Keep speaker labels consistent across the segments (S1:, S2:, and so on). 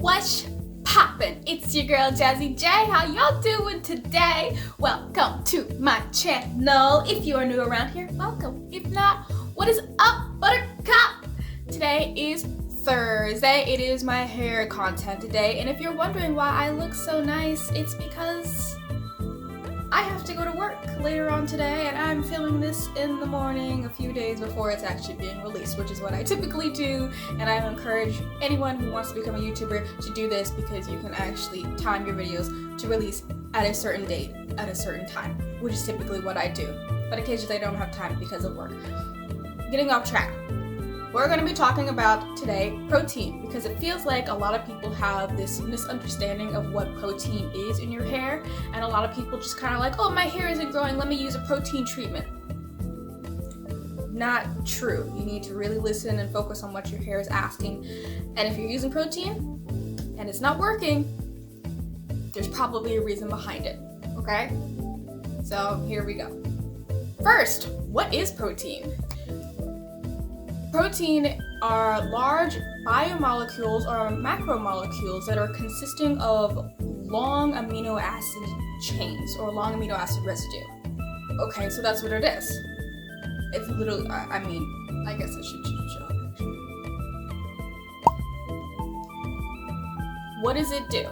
S1: What's poppin'? It's your girl Jazzy J. How y'all doing today? Welcome to my channel. If you are new around here, welcome. If not, what is up, buttercup? Today is Thursday. It is my hair content today, and if you're wondering why I look so nice, it's because I have to go to work later on today, and I'm filming this in the morning a few days before it's actually being released, which is what I typically do, and I encourage anyone who wants to become a YouTuber to do this because you can actually time your videos to release at a certain date, at a certain time, which is typically what I do, but occasionally I don't have time because of work. Getting off track. We're going to be talking about today protein, because it feels like a lot of people have this misunderstanding of what protein is in your hair, and a lot of people just kind of like, oh, my hair isn't growing, let me use a protein treatment. Not true. You need to really listen and focus on what your hair is asking, and if you're using protein and it's not working, there's probably a reason behind it, okay? So here we go. First, what is protein? Protein are large biomolecules or macromolecules that are consisting of long amino acid chains or long amino acid residue. Okay, so that's what it is. It's literally, I guess I should show a picture. What does it do?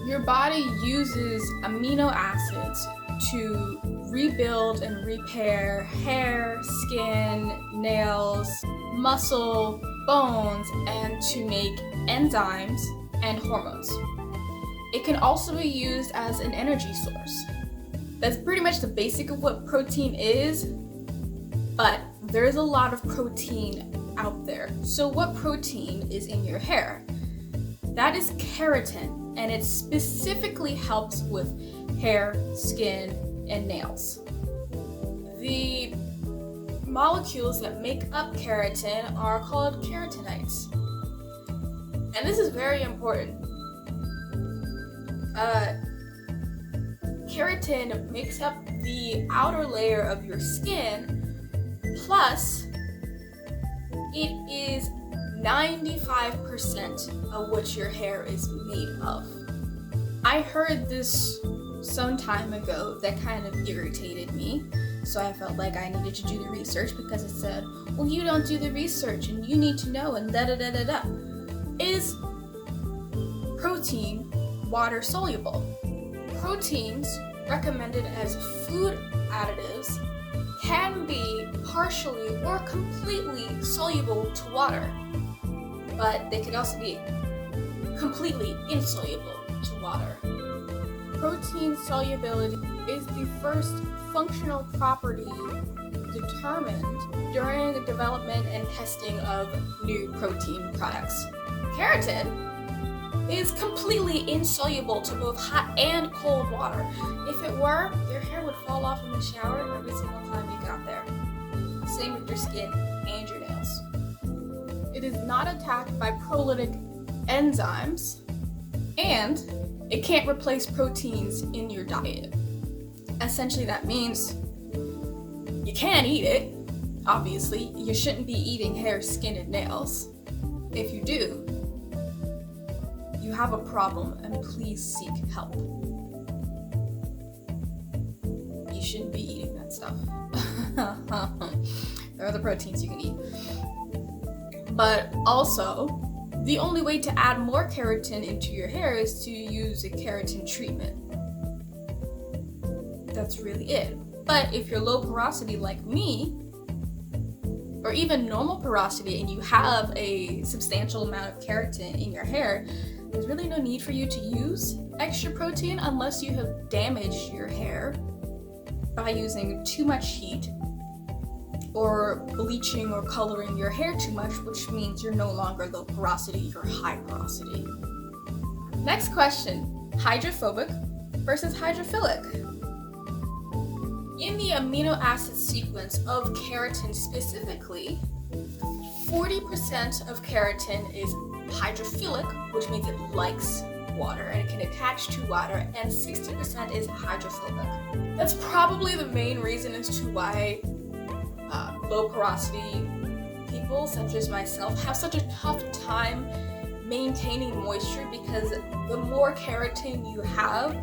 S1: Your body uses amino acids to rebuild and repair hair, skin, nails, muscle, bones, and to make enzymes and hormones. It can also be used as an energy source. That's pretty much the basic of what protein is, but there's a lot of protein out there. So what protein is in your hair? That is keratin, and it specifically helps with hair, skin, and nails. The molecules that make up keratin are called keratinoids. And this is very important. Keratin makes up the outer layer of your skin, plus it is 95% of what your hair is made of. I heard this some time ago that kind of irritated me, so I felt like I needed to do the research, because it said, well, you don't do the research and you need to know and da da da da da. Is protein water soluble? Proteins recommended as food additives can be partially or completely soluble to water, but they can also be completely insoluble to water. Protein solubility is the first functional property determined during the development and testing of new protein products. Keratin is completely insoluble to both hot and cold water. If it were, your hair would fall off in the shower every single time you got there. Same with your skin and your nails. It is not attacked by proteolytic enzymes, and it can't replace proteins in your diet. Essentially, that means you can eat it. Obviously, you shouldn't be eating hair, skin, and nails. If you do, you have a problem, and please seek help. You shouldn't be eating that stuff. There are other proteins you can eat. But also, the only way to add more keratin into your hair is to use a keratin treatment. That's really it. But if you're low porosity like me, or even normal porosity, and you have a substantial amount of keratin in your hair, there's really no need for you to use extra protein unless you have damaged your hair by using too much heat or bleaching or coloring your hair too much, which means you're no longer low porosity, you're high porosity. Next question, hydrophobic versus hydrophilic. In the amino acid sequence of keratin specifically, 40% of keratin is hydrophilic, which means it likes water and it can attach to water, and 60% is hydrophobic. That's probably the main reason as to why low porosity people such as myself have such a tough time maintaining moisture, because the more keratin you have,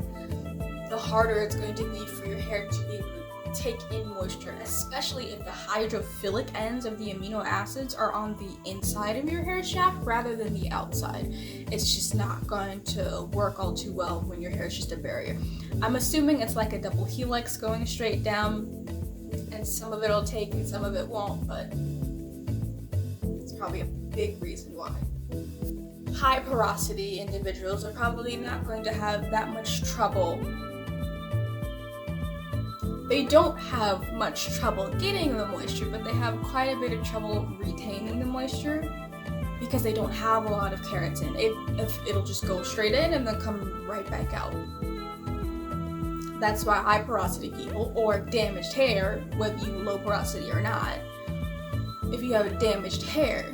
S1: the harder it's going to be for your hair to be able to take in moisture, especially if the hydrophilic ends of the amino acids are on the inside of your hair shaft rather than the outside. It's just not going to work all too well when your hair is just a barrier. I'm assuming it's like a double helix going straight down, and some of it'll take and some of it won't, but it's probably a big reason why. High porosity individuals are probably not going to have that much trouble. They don't have much trouble getting the moisture, but they have quite a bit of trouble retaining the moisture because they don't have a lot of keratin. It'll just go straight in and then come right back out. That's why high porosity people, or damaged hair, whether you low porosity or not, if you have damaged hair,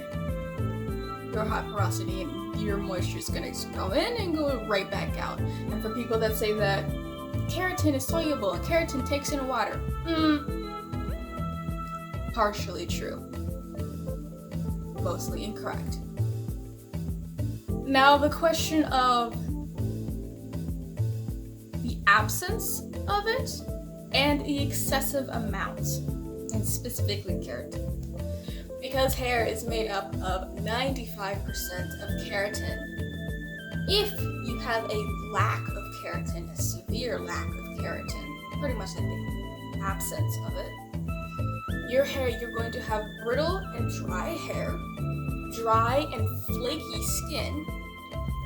S1: your high porosity and your moisture is going to go in and go right back out. And for people that say that keratin is soluble and keratin takes in water, partially true, mostly incorrect. Now the question of the absence of it and the excessive amounts, and specifically keratin. Because hair is made up of 95% of keratin, if you have a lack of keratin, a severe lack of keratin, pretty much like the absence of it, you're going to have brittle and dry hair, dry and flaky skin,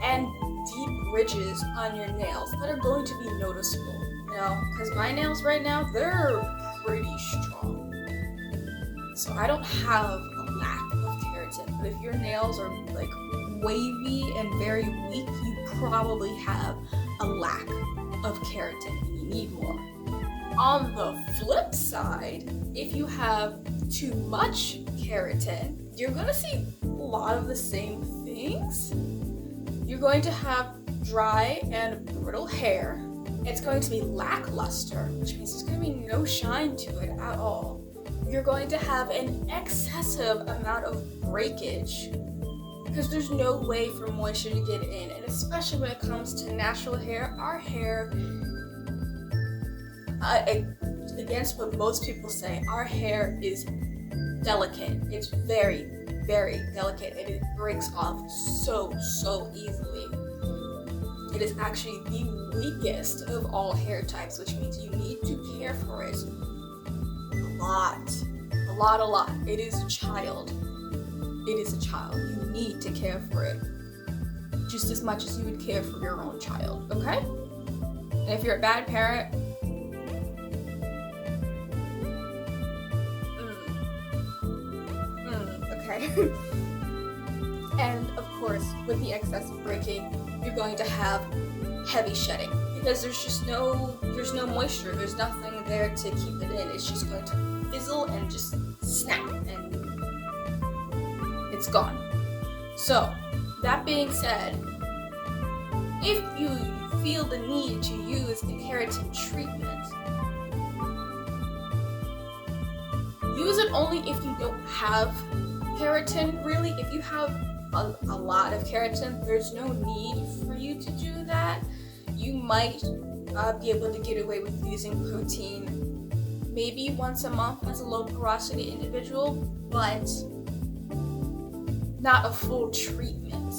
S1: and deep ridges on your nails that are going to be noticeable. You know, because my nails right now, they're pretty strong. So I don't have a lack of keratin, but if your nails are like wavy and very weak, you probably have a lack of keratin and you need more. On the flip side, if you have too much keratin, you're gonna see a lot of the same things. You're going to have dry and brittle hair. It's going to be lackluster, which means there's going to be no shine to it at all. You're going to have an excessive amount of breakage because there's no way for moisture to get in. And especially when it comes to natural hair, our hair, against what most people say, our hair is delicate. It's very, very delicate, and it breaks off so easily. It is actually the weakest of all hair types, which means you need to care for it a lot. It is a child. It is a child. You need to care for it just as much as you would care for your own child, okay? And if you're a bad parent, okay. And of course, with the excessive breaking, you're going to have heavy shedding because there's no moisture. There's nothing there to keep it in. It's just going to fizzle and just snap and it's gone. So, that being said, if you feel the need to use the keratin treatment, use it only if you don't have keratin. Really, if you have a lot of keratin, there's no need for you to do that. You might be able to get away with using protein maybe once a month as a low porosity individual, but not a full treatment.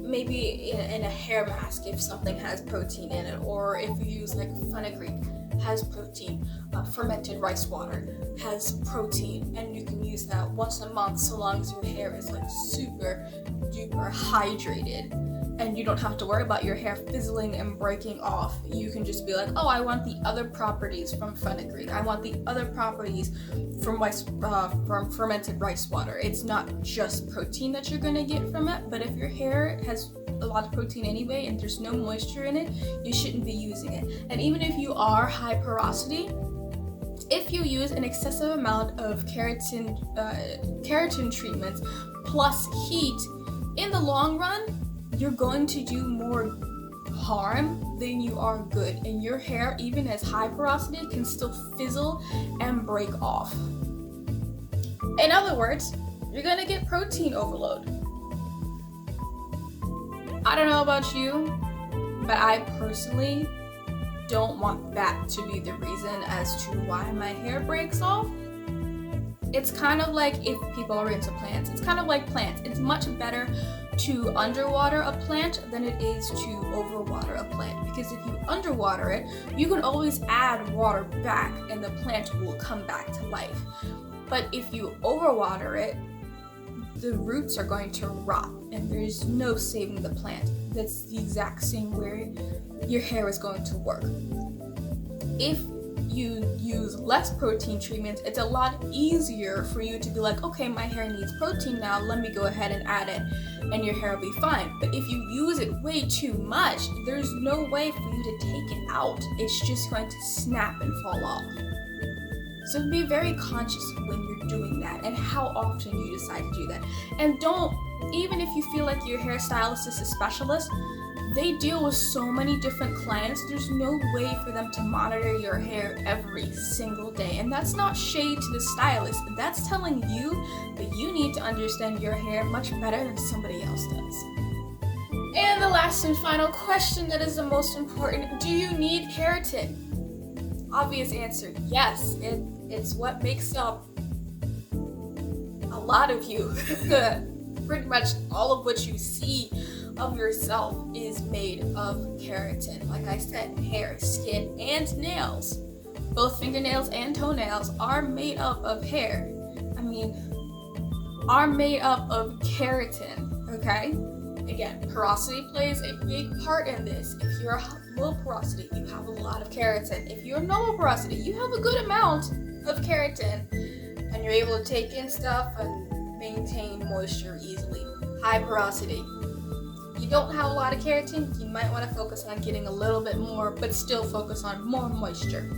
S1: Maybe in a hair mask if something has protein in it, or if you use like fenugreek has protein, fermented rice water has protein, and you can use that once a month so long as your hair is like super duper hydrated and you don't have to worry about your hair fizzling and breaking off. You can just be like, oh, I want the other properties from fenugreek, I want the other properties from fermented rice water. It's not just protein that you're gonna get from it, but if your hair has a lot of protein anyway and there's no moisture in it, you shouldn't be using it. And even if you are high porosity, if you use an excessive amount of keratin treatments plus heat, in the long run, you're going to do more harm than you are good. And your hair, even as high porosity, can still fizzle and break off. In other words, you're gonna get protein overload. I don't know about you, but I personally don't want that to be the reason as to why my hair breaks off. It's kind of like if people are into plants. It's kind of like plants. It's much better to underwater a plant than it is to overwater a plant, because if you underwater it, you can always add water back and the plant will come back to life. But if you overwater it, the roots are going to rot and there's no saving the plant. That's the exact same way your hair is going to work. If you use less protein treatments, it's a lot easier for you to be like, okay, my hair needs protein now, let me go ahead and add it, and your hair will be fine. But if you use it way too much, there's no way for you to take it out. It's just going to snap and fall off. So be very conscious when you're doing that and how often you decide to do that. And don't, even if you feel like your hairstylist is a specialist, they deal with so many different clients. There's no way for them to monitor your hair every single day. And that's not shade to the stylist. That's telling you that you need to understand your hair much better than somebody else does. And the last and final question that is the most important: do you need keratin? Obvious answer, yes. It's what makes up a lot of you. Pretty much all of what you see of yourself is made of keratin. Like I said, hair, skin, and nails. Both fingernails and toenails are made up of hair. Are made up of keratin, okay? Again, porosity plays a big part in this. If you're low porosity, you have a lot of keratin. If you're normal porosity, you have a good amount of keratin, and you're able to take in stuff and maintain moisture easily. High porosity, you don't have a lot of keratin, you might want to focus on getting a little bit more, but still focus on more moisture.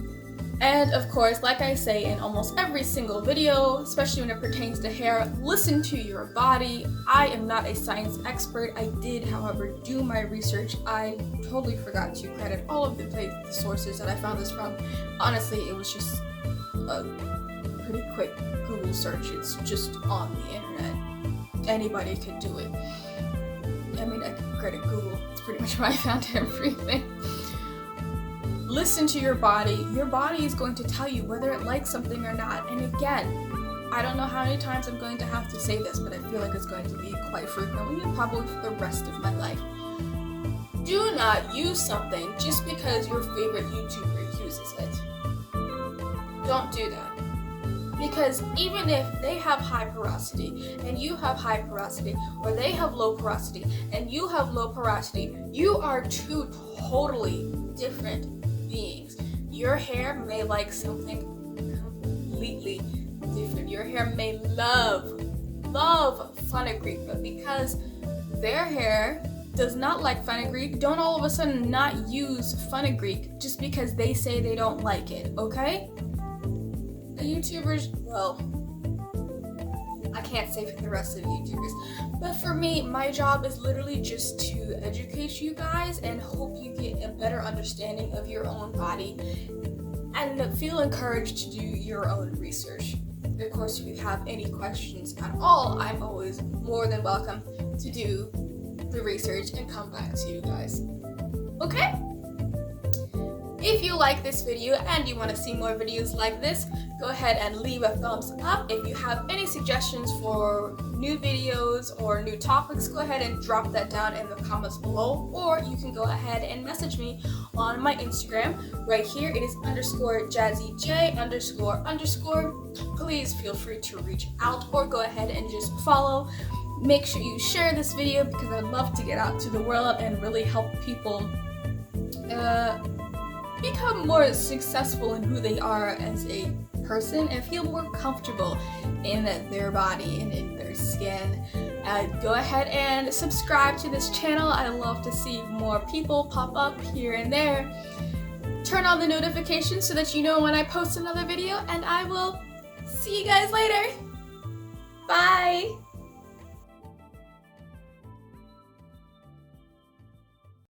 S1: And of course, like I say in almost every single video, especially when it pertains to hair, listen to your body. I am not a science expert. I did, however, do my research. I totally forgot to credit all of the sources that I found this from. Honestly, it was just a pretty quick Google search. It's just on the internet. Anybody could do it. I can credit Google. It's pretty much where I found everything. Listen to your body. Your body is going to tell you whether it likes something or not. And again, I don't know how many times I'm going to have to say this, but I feel like it's going to be quite frequently and probably for the rest of my life. Do not use something just because your favorite YouTuber uses it. Don't do that. Because even if they have high porosity and you have high porosity, or they have low porosity and you have low porosity, you are two totally different beings. Your hair may like something completely different. Your hair may love fenugreek, but because their hair does not like fenugreek, don't all of a sudden not use fenugreek just because they say they don't like it, okay? The YouTubers, well, I can't say for the rest of the YouTubers, but for me, my job is literally just to educate you guys and hope you get a better understanding of your own body and feel encouraged to do your own research. Of course, if you have any questions at all, I'm always more than welcome to do the research and come back to you guys. Okay? If you like this video and you want to see more videos like this, go ahead and leave a thumbs up. If you have any suggestions for new videos or new topics, go ahead and drop that down in the comments below, or you can go ahead and message me on my Instagram right here. It is _JazzyJ__. Please feel free to reach out or go ahead and just follow. Make sure you share this video because I'd love to get out to the world and really help people become more successful in who they are as a person and feel more comfortable in their body and in their skin. Go ahead and subscribe to this channel. I love to see more people pop up here and there. Turn on the notifications so that you know when I post another video, and I will see you guys later. Bye!